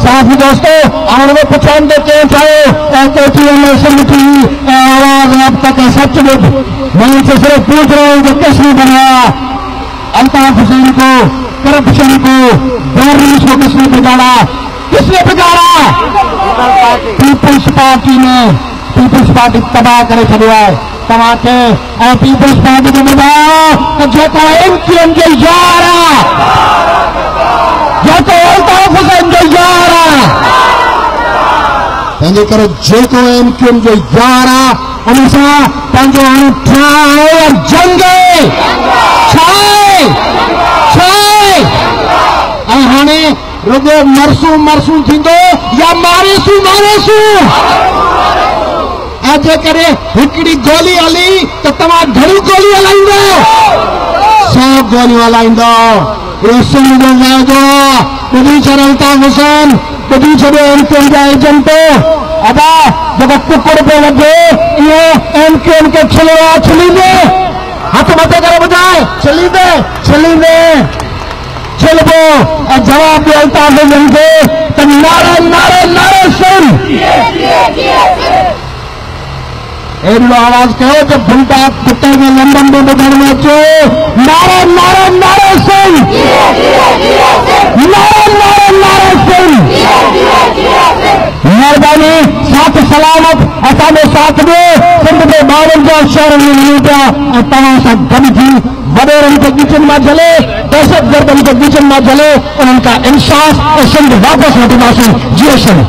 साथी दोस्तों आने में पहचान देते ठाए KTN में सिंधी आवाज अब तक सचमुच मैं इनसे सिर्फ पूछ रहा हूं कि किसने बनाया अल्ताफ हुसैन को, करप्शन को, बेरूस को किसने बिगाड़ा? किसने बिगाड़ा? पीपुल्स पार्टी ने। पीपुल्स पार्टी तबाह करे छड़ियो है तव्हांखे ऐं पीपुल्स पार्टी खे ॿुधायो त जेको MQM जो यार आहे, जेको अल्ताफ हुसैन जो यार आहे, तंहिंजे करे जेको MQM जो यार आहे उन सां पंहिंजो हाणे ठाहे और जंग छाए ऐं हाणे रुगो मरसूं थींदो या मारेसूं जे करे हिकिड़ी गोली हली तो तव्हां घणी गोली हलाईंदो? 100 गोलियूं हलाईंदो। इहो सिंध जो वाइदो आहे। ॿुधी छॾियो अल्ताफ हुसैन, ॿुधी छॾियो MQM जा एजेंट। अदा जेको कुकुड़ पियो लॻे इहो MQM खे छिलींदे, हथ मथे करे ॿुधाए छिलींदे छिलबो ऐं जवाब ॾियो अल्ताफ हुसैन खे त नारे सुन। एॾो आवाज़ कयो जो भुलटा कुत्ते में लंदन में ॿुधण में अचे नारे सुन, नारे सुन। महिरबानी साथ सलामत असांजो साथ ॾियो। सिंध जे 52 शहरनि में मिलूं पिया ऐं तव्हां सां गॾु थी वॾेरनि खे बीचनि मां झले, दहशतगर्दनि खे बीचनि मां झले उन्हनि खां इंसाफ़ ऐं सिंध वापसि वठंदासीं। जी सिंध।